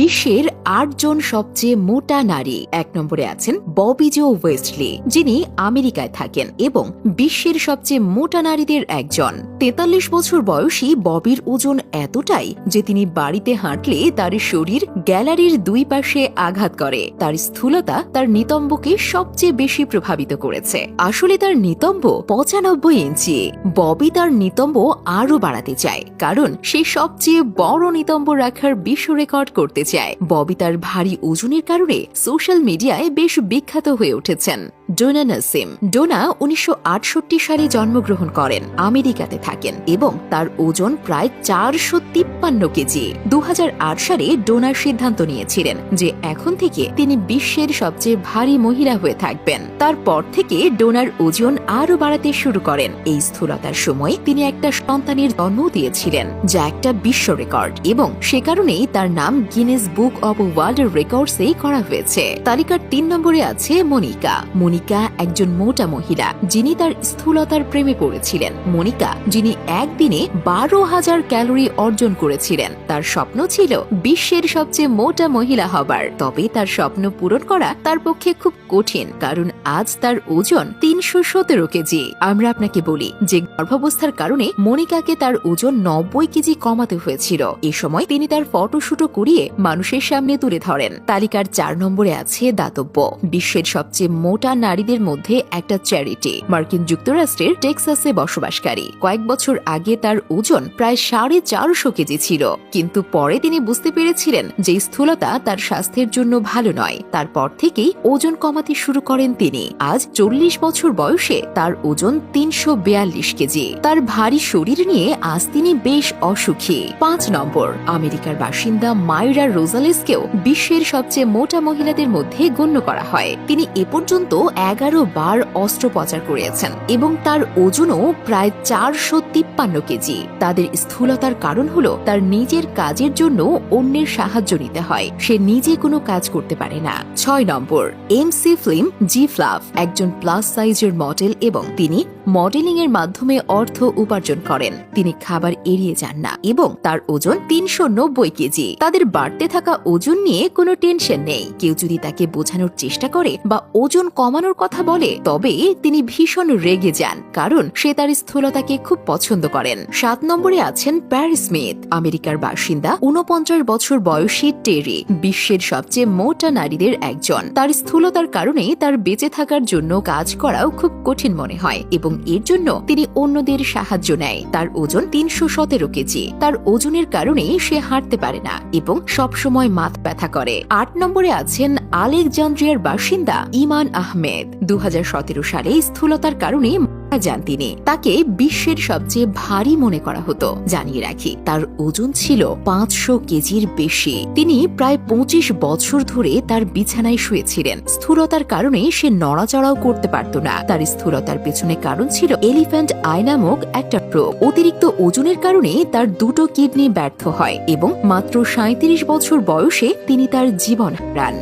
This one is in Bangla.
বিশ্বের ৮ জন সবচেয়ে মোটা নারী। ১ নম্বরে আছেন ববি জো ওয়েস্টলি, যিনি আমেরিকায় থাকেন এবং বিশ্বের সবচেয়ে মোটা নারীদের একজন। ৪৩ বছর বয়সী ববির ওজন এতটাই যে তিনি বাড়িতে হাঁটলে তার শরীর গ্যালারির দুই পাশে আঘাত করে। তার স্থূলতা তার নিতম্বকে সবচেয়ে বেশি প্রভাবিত করেছে। আসলে তার নিতম্ব ৯৫ ইঞ্চি। ববি তার নিতম্ব আরও বাড়াতে চায়, কারণ সে সবচেয়ে বড় নিতম্ব রাখার বিশ্ব রেকর্ড করতে চায়। ববি তার ভারী ওজনের কারণে সোশ্যাল মিডিয়ায় বেশ বিখ্যাত হয়ে উঠেছেন। ডোনা নাসিম। ডোনা ১৯৬৮ সালে জন্মগ্রহণ করেন, আমেরিকাতে থাকেন এবং তার ওজন প্রায় ৪৫৩ কেজি। ২০০৮ সালে ডোনার সিদ্ধান্ত নিয়েছিলেন যে এখন থেকে তিনি বিশ্বের সবচেয়ে ভারী মহিলা হয়ে থাকবেন। তারপর থেকে ডোনার ওজন আরও বাড়াতে শুরু করেন। এই স্থূলতার সময় তিনি একটা সন্তানের জন্ম দিয়েছিলেন, যা একটা বিশ্ব রেকর্ড, এবং সে কারণেই তার নাম গিনেস বুক অব ওয়ার্ল্ড রেকর্ডসে করা হয়েছে। তালিকার ৩ নম্বরে আছে মনিকা। মনিকা একজন মোটা মহিলা যিনি তার স্থূলতার প্রেমে পড়েছিলেন। মনিকা, যিনি একদিনে ১২,০০০ ক্যালোরি অর্জন করেছিলেন। তার স্বপ্ন ছিল বিশ্বের সবচেয়ে মোটা মহিলা হবার, তবে তার স্বপ্ন পূরণ করা তার পক্ষে খুব কঠিন, কারণ আজ তার ওজন ৩১৭ কেজি। আমরা আপনাকে বলি যে গর্ভাবস্থার কারণে মনিকাকে তার ওজন ৯০ কেজি কমাতে হয়েছিল। এ সময় তিনি তার ফটোশুটও করিয়ে মানুষের সামনে তুলে ধরেন। তালিকার ৪ নম্বরে আছে দাতব্য। বিশ্বের সবচেয়ে মোটা নারীদের মধ্যে একটা চ্যারিটি মার্কিন যুক্তরাষ্ট্রের টেক্সাসে বসবাসকারী। কয়েক বছর আগে তার ওজন প্রায় ৪৫০ কেজি ছিল, কিন্তু পরে তিনি বুঝতে পেরেছিলেন যে স্থূলতা তার স্বাস্থ্যের জন্য ভালো নয়। তারপর থেকেই ওজন কমাতে শুরু করেন তিনি। আজ ৪০ বছর বয়সে তার ওজন ৩৪২ কেজি। তার ভারী শরীর নিয়ে আজ তিনি বেশ অসুখী। ৫ নম্বর, আমেরিকার বাসিন্দা মাইরা রোজালেসকেও বিশ্বের সবচেয়ে মোটা মহিলাদের মধ্যে গণ্য করা হয়। তিনি এ পর্যন্ত ১১ বার অস্ত্রোপচার করিয়েছেন এবং তার ওজনও প্রায় ৪৫৩ কেজি। তাদের স্থূলতার কারণ হলো তার নিজের কাজের জন্য অন্যের সাহায্য নিতে হয়, সে নিজে কোনো কাজ করতে পারে না। ৬ নম্বর, এমসি ফ্লিম জি ফ্লাফ একজন প্লাস সাইজের মডেল এবং তিনি মডেলিং এর মাধ্যমে অর্থ উপার্জন করেন। তিনি খাবার এড়িয়ে যান না এবং তার ওজন ৩৯০ কেজি। তাদের বাড়তে থাকা ওজন নিয়ে কোনো টেনশন নেই। কেউ যদি তাকে বোঝানোর চেষ্টা করে বা ওজন কমানোর কথা বলে, তবে তিনি ভীষণ রেগে যান, কারণ সে তার স্থূলতাকে খুব পছন্দ করেন। ৭ নম্বরে আছেন প্যারি স্মিথ। আমেরিকার বাসিন্দা ৪৯ বছর বয়সী টেরি বিশ্বের সবচেয়ে মোটা নারীদের একজন। তার স্থূলতার কারণে তার বেঁচে থাকার জন্য কাজ করাও খুব কঠিন মনে হয় এবং এর জন্য তিনি অন্যদের সাহায্য নেয়। তার ওজন ৩১৭ কেজি। তার ওজনের কারণে সে হাঁটতে পারে না এবং সবসময় মাথা ব্যথা করে। ৮ নম্বরে আছেন আলেকজান্দ্রিয়ার বাসিন্দা ইমান আহমেদ। ২০১৭ সালে স্থূলতার কারণে যান তিনি। তাকে বিশ্বের সবচেয়ে ভারী মনে করা হতো। জানিয়ে রাখি, তার ওজন ছিল ৫০০ কেজির বেশি। তিনি প্রায় ২৫ বছর ধরে তার বিছানায় শুয়েছিলেন। স্থূলতার কারণে সে নড়াচড়াও করতে পারত না। তার স্থূলতার পেছনে কারণ ছিল এলিফ্যান্ট আই নামক একটা রোগ। অতিরিক্ত ওজনের কারণে তার দুটো কিডনি ব্যর্থ হয় এবং মাত্র ৩৭ বছর বয়সে তিনি তার জীবন হারান।